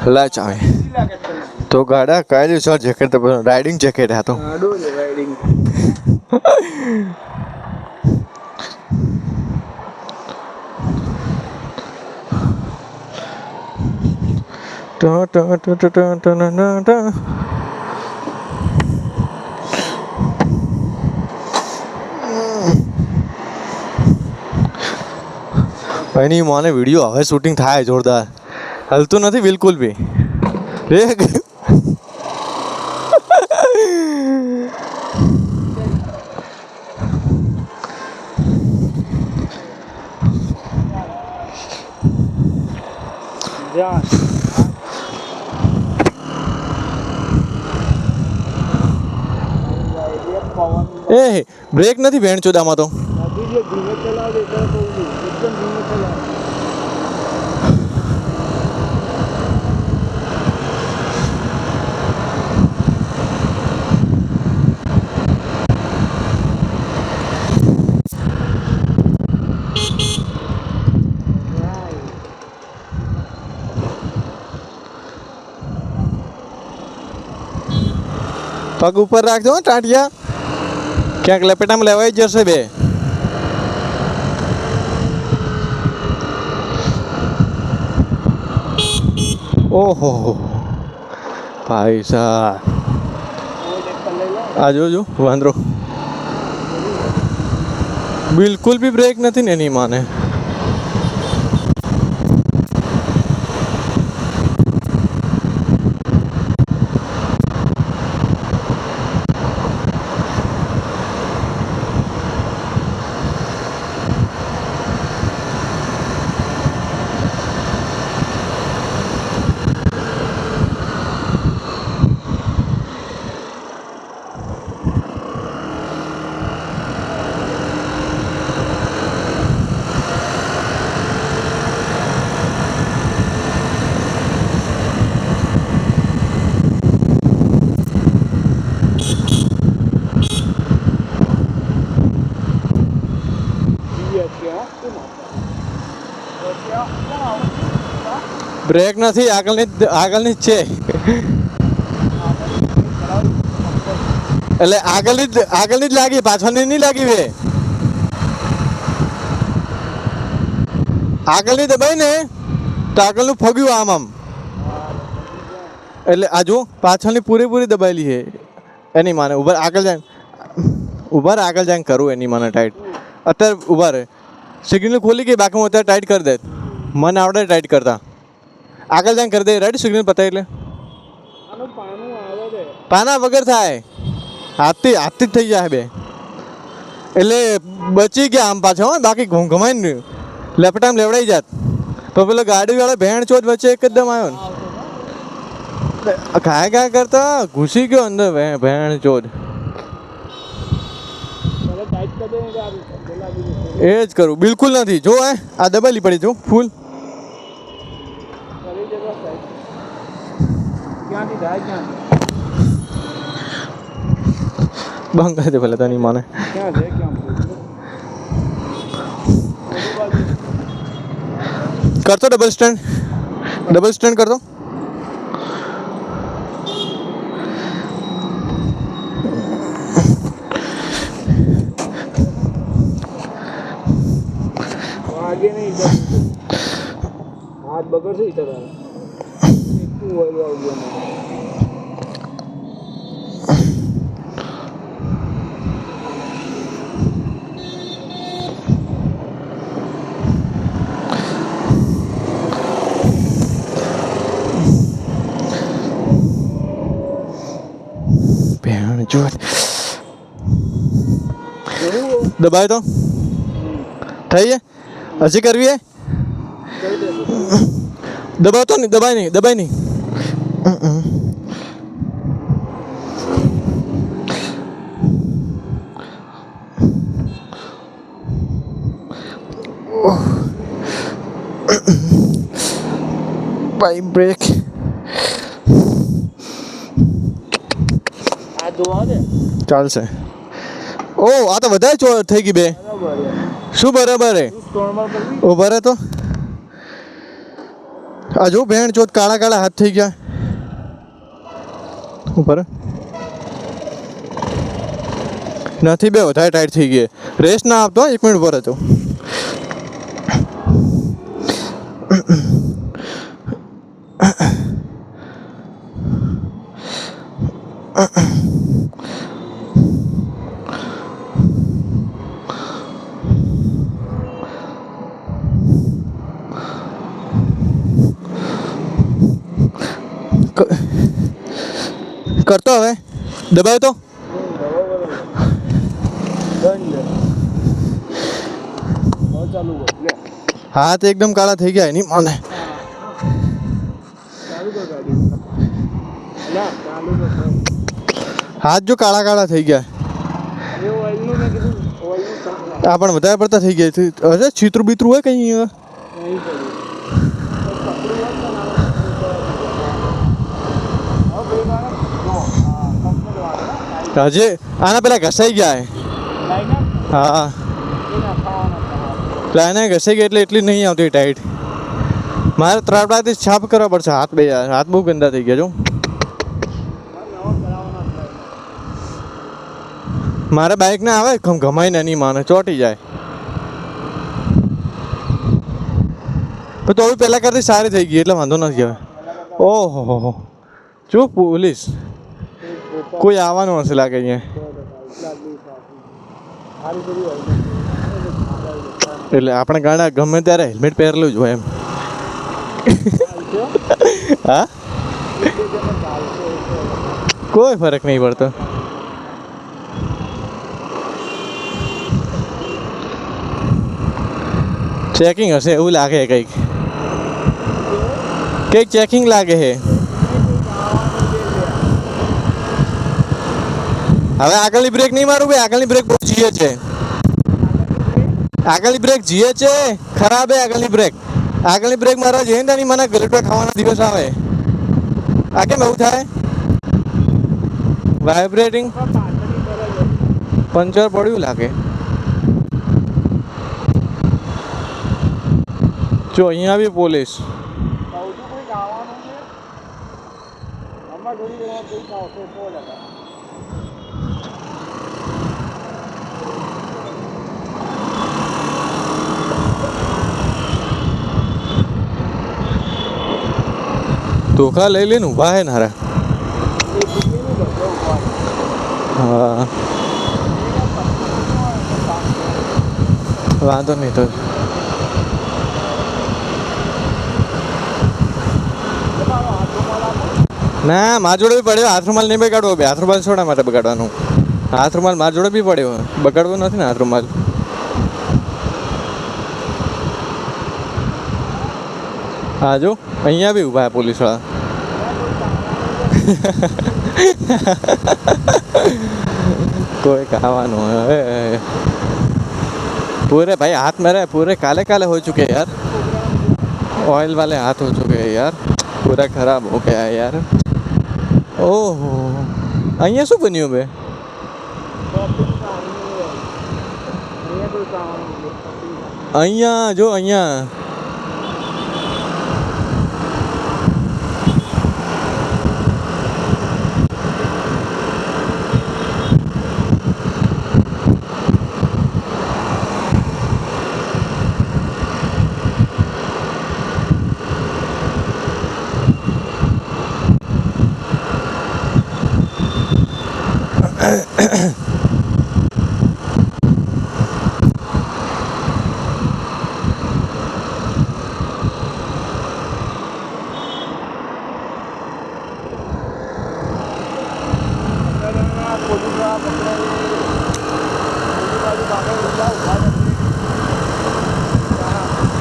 લા ચાવે તો ગાડા કાયલી સર જેકેટ તો રાઇડિંગ જેકેટ હતો રાઇડિંગ એની મને વિડીયો હવે શૂટિંગ થાય જોરદાર હલતું નથી બિલકુલ બી એ બ્રેક નથી ભેણ ચોદામાં તો પગ ઉપર રાખજો ટાંટિયા ક્યાંક લપેટામાં લેવાઈ જશે બે ઓહો ભાઈ સાહેબ આ જોજો વાંદરો બિલકુલ બી બ્રેક નથી ને એની માને બ્રેક નથી આગળની જ છે એટલે આગળની જ લાગી પાછળની નહીં લાગી વે આગળની દબાઈ ને તો આગળનું ફગ્યું આમ એટલે આ જો પાછળની પૂરેપૂરી દબાયેલી છે એની માને ઉભા આગળ જાય કરું એની માને ટાઈટ અત્યારે ઉભા રહે સિગ્નલ ખોલી ગઈ બાકી હું અત્યારે ટાઈટ કરી દે મને આવડે ટાઈટ કરતા આગળ જાય કરી દે રાઈટ સિગ્નલ પતાય એટલે પાના વગર થાય હાથથી જ થઈ જાય બે એટલે બચી ગયા આમ પાછો બાકી ઘુમાઈને લેપટામ લેવડાઈ જાત તો પેલો ગાડીવાળો ભેણ ચોથ વચ્ચે એકદમ આવ્યો ને કાંઈ કરતા ઘૂસી ગયો અંદર ભેણ ચોથ એ જ કરું બિલકુલ નથી જો આ દબાલી પડી જો ફૂલ બંધ કરી દે ભલે તની માને કરતો ડબલ સ્ટેન્ડ કરતો आगे नहीं हाथ बगड़ से इधर आ દબાય તો થઈ જાય હજી કરવી હે દબાવતો નહીં દબાય નહીં ભાઈ બ્રેક તો આવે ચાલશે. ઓ આ તો વધારે થઈ ગઈ બે. બરાબર શું બરાબર હે? નોર્મલ કરવી ઉભા રહે તો આ જો ભેણ ચોથ કાળા કાળા હાથ થઈ ગયા. ઉપર નથી બે વધારે ટાઈટ થઈ ગઈ. રેસ્ટ ના આપતો 1 મિનિટ ઉપર હતો. કરતો હવે દબાવ તો ચાલુ કર લે હાથ એકદમ કાળા થઈ ગયા એની મને. ચાલુ કર ગાડી લા ચાલુ કર હાથ જો કાળા કાળા થઈ ગયા. એ ઓઇલનું મેં કીધું ઓઇલનું ચાલુ આ પણ વધારે પડતા થઈ ગયા. અરે છિતરું બીતરું હોય કઈ નહીં પડ્યું હજે આના પેલા ઘસાઈ ગયા હે. હા પેલા એને ઘસાઈ ગયા એટલે એટલી નહીં આવતી ટાઈટ. મારે ત્રાપડાથી છાપ કરવા પડશે હાથ બે યાર. હાથ બહુ ગંદા થઈ ગયા જો. મારે બાઇક ને આવે ઘમાઈને એની માને ચોટી જાય. તો હવે પહેલાં કરતી સારી થઈ ગઈ એટલે વાંધો નથી હવે. ઓહો હો ચૂપ પોલીસ કોઈ આવવાનું હશે લાગે અહીંયા. એટલે આપણે ગાડા ગમે ત્યારે હેલ્મેટ પહેરેલું જ હોય એમ. હા કોઈ ફરક નહીં પડતો. ચેકિંગ હશે એવું લાગે કંઈક ચેકિંગ લાગે છે. હવે આગળની બ્રેક નહીં મારું ભાઈ. આગળની બ્રેક બહુ જીએ છે. આગળની બ્રેક જીએ છે ખરાબ હે. આગળની બ્રેક મારા જઈને તાની મને ગલેટો ખાવાના દિવસ આવે. આ કેમ એવું થાય? વાઇબ્રેટિંગ પંચર પડ્યું લાગે. જો અહીંયા બી પોલીસ. ધોખા લઈ લઈને ઊભા હે નારા. હા વાંધો નહીં તો ના મારા જોડે બી પડ્યો. હાથ રૂમાલ નહીં બગાડવો બે. હાથ રૂમાલ છોડા માટે બગાડવાનું. હાથ રૂમાલ મારા જોડે બી પડ્યો. બગાડવો નથી ને હાથ રૂમાલ. હા જો અહીંયા બી ઊભા પોલીસવાળા. કોઈ ખાવાનું હવે पूरे भाई हाथ मेरे पूरे काले काले हो चुके हैं यार. ऑयल वाले हाथ हो चुके हैं यार. पूरा खराब हो गया है यार. ओहो અહીંયા શું બન્યું બે? અહીંયા જો અહીંયા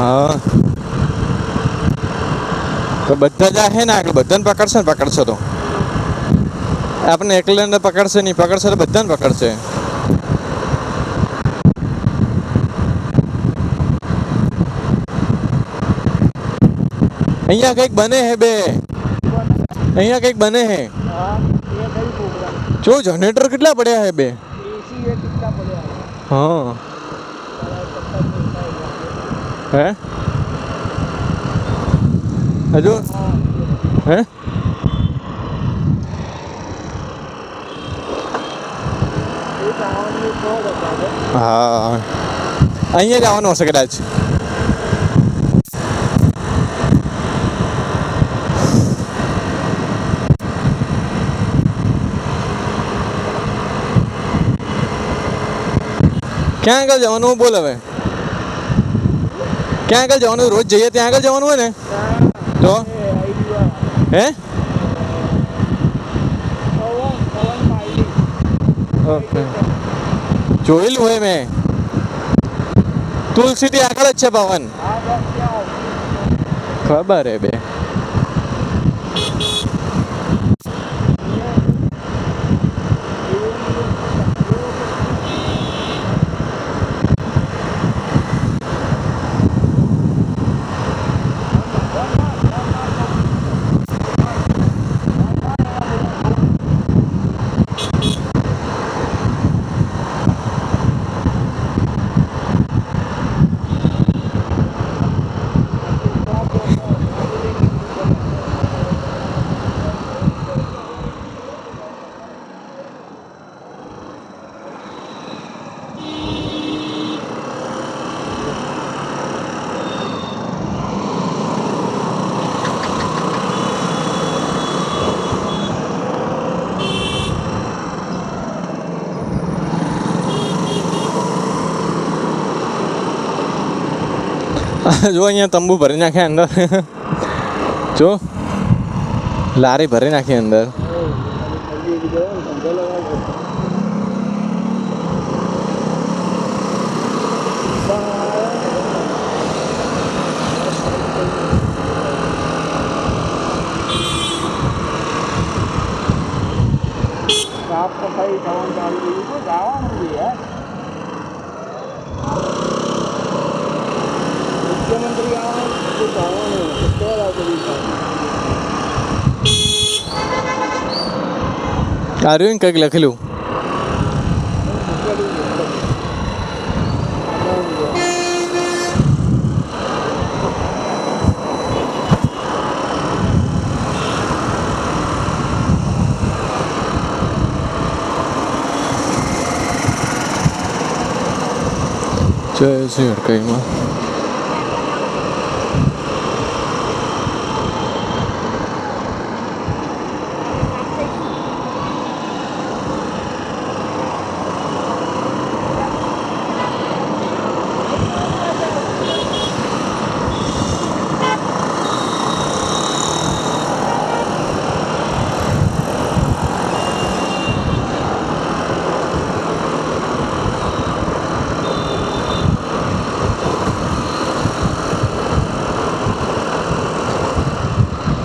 હા તો બધા જ હે ને આગળ બધાને પકડશે તો આપણે એકલાને પકડશે નહીં. પકડશે તો બધાને પકડશે. અહીંયા કંઈક બને હે બે. અહીંયા કંઈક બને હે. જો જનરેટર કેટલા પડ્યા હે બે એસી એ કેટલા પડ્યા હા હે હજુ હે એ જવાનું કહો બધા હા અહીંયા જવાનું હશે કદાચ ક્યાં આગળ જવાનું બોલ હવે ક્યાં આગળ જવાનું રોજ જઈએ ત્યાં આગળ જવાનું હોય ને તો હે ઓકે જોયેલું હોય મેં તુલસીથી આગળ જ છે પવન ખબર હે બે જો અહીંયા તંબુ ભરી નાખ્યા અંદર જો લારી ભરી નાખી અંદર સાફ સફાઈ થવાનું ચાલુ કર્યું છે જવાનું છે યાર મુખ્યમંત્રી આવવાનું તો જવાનું કેટલા કરી આર્યું કંઈક લખેલું જય શ્રી હડકાઈમાં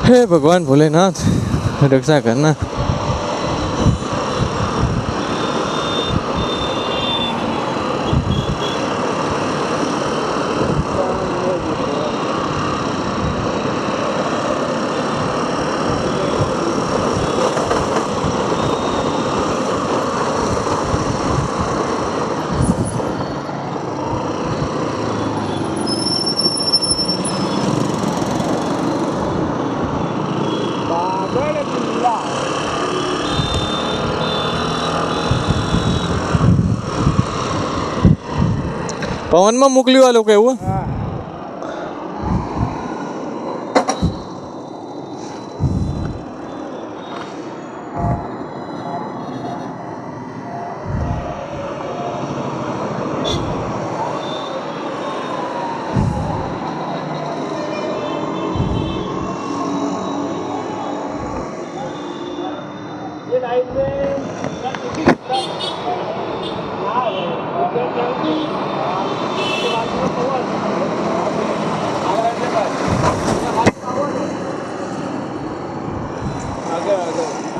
हे भगवान भोलेनाथ रक्षा करना પવનમાં મોકલ્યું આ લોકો એવું ये लाइट में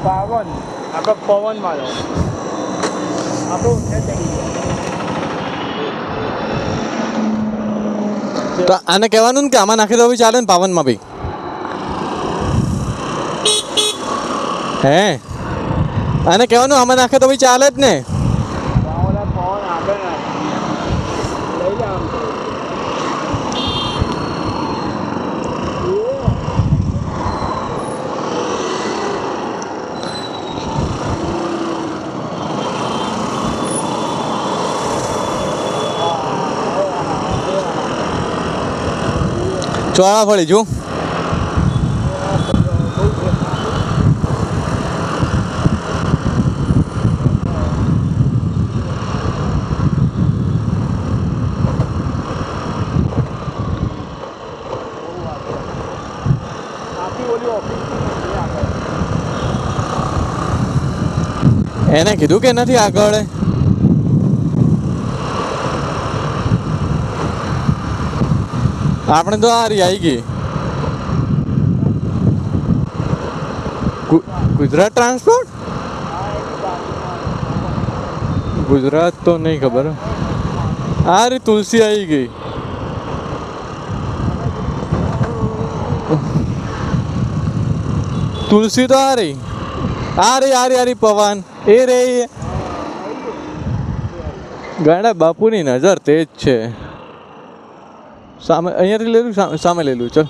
પાવન આપણે પવન મારો તો આને કહેવાનું ને કે આમાં નાખી દો ચાલે ને પાવનમાં ભાઈ હે અને કહેવાનું આમાં નાખે તો ભાઈ ચાલે જ ને. ઓલા ફોન આગળ ના લઈ જા આમ તો. ચોળા ફળી જો. આપી ઓલી ઓફિસ આગળ. એને કીધું કે નથી આગળ. આપણે તો આ રહી આવી ગઈ ગુજરાત ટ્રાન્સપોર્ટ. ગુજરાત તો નહીં ખબર. આ રહી તુલસી આવી ગઈ. તુલસી તો આ રહી પવન એ રે. ગાડા બાપુની નજર તેજ છે. સામે અહીંયાથી લેલું સામે લેલું ચલ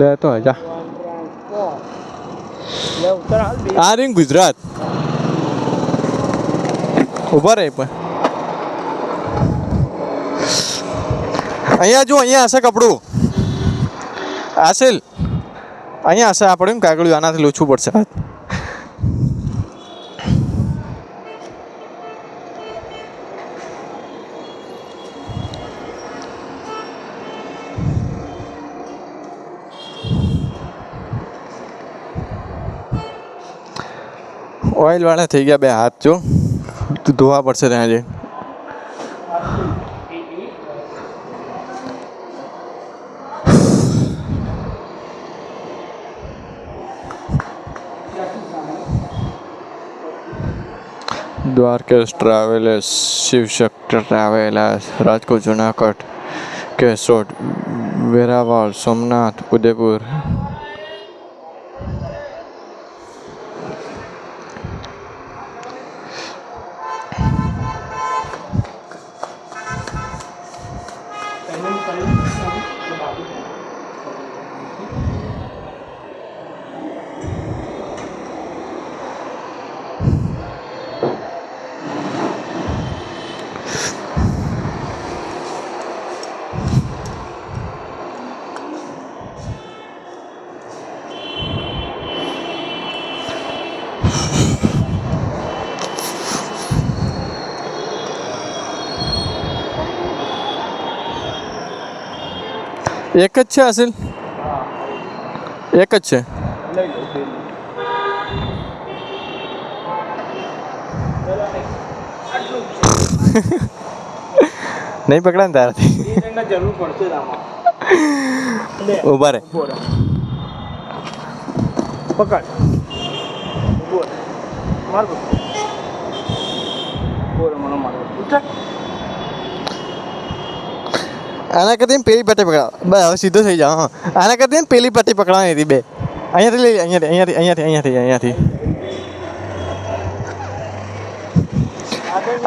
લે તો જા. આ રીંગ ગુજરાત ઉભા રહે પણ અહીંયા જો અહીંયા હશે કપડું આસિલ અહીંયા હશે આપણે એમ કાગળિયું આનાથી લૂછવું પડશે હાથ. ઓઇલ વાળા થઈ ગયા બે હાથ જો ધોવા પડશે ત્યાં જે. Dwarkesh travellers, Shivshakti travellers, Rajkot, Junagadh, Keshod, Veraval, Somnath, Udaipur. એક જ છે અસિલ, એક જ છે. લઈ લો નહીં પકડા ને તારાથી. જરૂર પડશે જ આમાં. ઉભા રે પકડ બોલ માર બોલ મને મારો ઉઠક. આના કરતી પેલી પટ્ટી પકડાવ બસ હવે સીધો થઈ જાઓ. આના કરતી પેલી પટ્ટી પકડવાની હતી બે. અહીંયાથી લઈ અહીંયાથી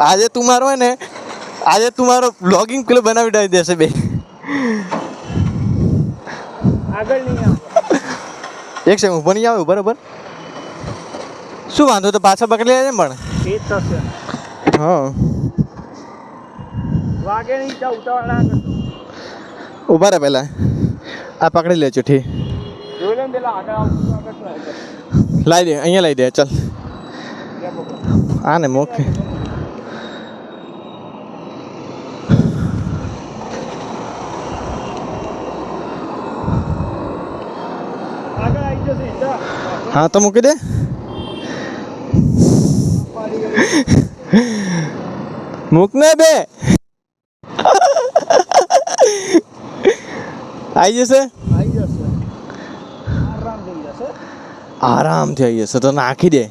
આજે તું મારો હોય ને આજે તું મારો બ્લોગિંગ પેલો બનાવી દેશે બે. આગળ નહીં આવે. એક સેકન્ડ ઉપર નહીં આવે બરાબર. શું વાંધો તો પાછા પકડી લેજે પણ. એ જ થશે. હા વાગે નહીં જા ઉતાવળ ના કરતો. ઉભા રહે પહેલાં આ પકડી લે ચીઠ્ઠી. જોઈ લે ને પેલા આગળ આવતું આગળ લાવી દે અહીંયા લઈ દે ચાલ. હા ને મોકે આગળ આવી જશે જા. હા તો મૂકી દે. મૂક ને બે આવી જશે. આવી જશે આરામ થઈ જશે. આરામથી આવી જશે તો નાખી દે.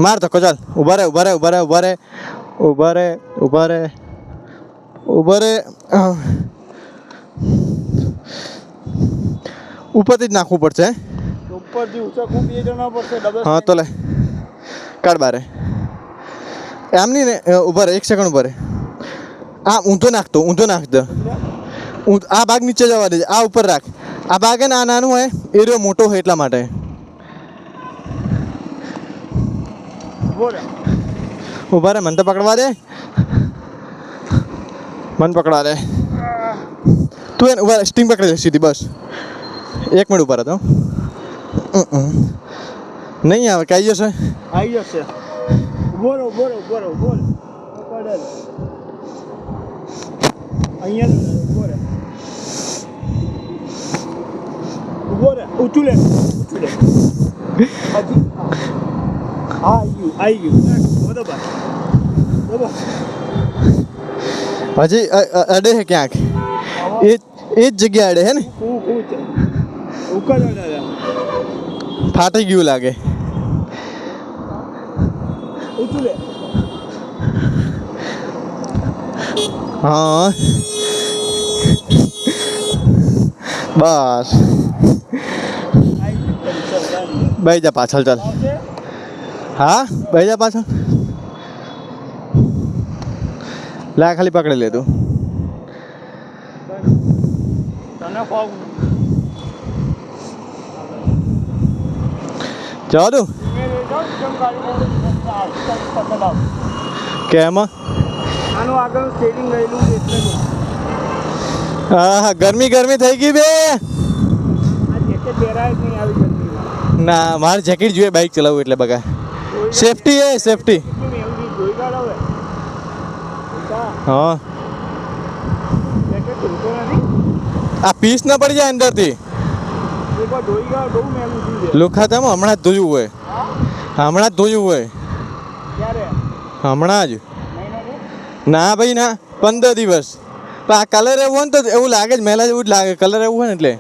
માર તો ચાલ ઉભા રે. ઉપરથી જ નાખવું પડશે. ઉપરથી ઉચકવું બે જણા પડશે ડબલ હા તો લે કાઢ બારે એમ નહીં ને ઉભા રહે 1 સેકન્ડ ઉભા રહે આ ઊંધો નાખ દો આ ભાગ નીચે જવા દેજે આ ઉપર રાખ આ ભાગ હે ને આ નાનું હોય એ રહ્યો મોટો હોય એટલા માટે બોલે ઉભા રહે મને તો પકડવા દે મને પકડવા દે તું એને ઉભા સ્ટિંગ પકડી દે સીધી બસ 1 મિનિટ ઉભા રહેતો નહીં આવે કઈ જશે આવી જશે બોલો બોલ પકડે અહીંયા બોલે બોલે ઊંચું લે હજી આવી ગયું બરોબર હજી અડે છે ક્યાંક એ જ જગ્યા અડે હે ને ઉકળ ફાટી ગયું લાગે ઊંચું લે હા બસ બેહી જા પાછળ ચાલ હા બેહી જા પાછળ લા ખાલી પકડી લે તું તને ફોગ જવા દઉં કેમ આનું આગળ સ્ટેરિંગ ગયેલું એટલે હા ગરમી થઈ ગઈ બે આ જેકેટ પહેરાય જ નહીં આવી જતી ના મારે જેકેટ જોઈએ બાઇક ચલાવવું એટલે બગા સેફટી હે સેફટી જોઈ કાઢો હવે હા જેકેટ ખુલતો નથી આ પીસ ના પડી જાય અંદરથી એકવાર ધોઈ ગયો બહુ મહેંગું થયું છે લોખાતામાં હમણાં જ ધોયું હોય ક્યારે હમણાં જ મહિનો છે ના ભાઈ ના 15 દિવસ પણ આ કલર એવો હોય ને તો એવું લાગે જ મહેલા જેવું જ લાગે કલર એવું હોય ને એટલે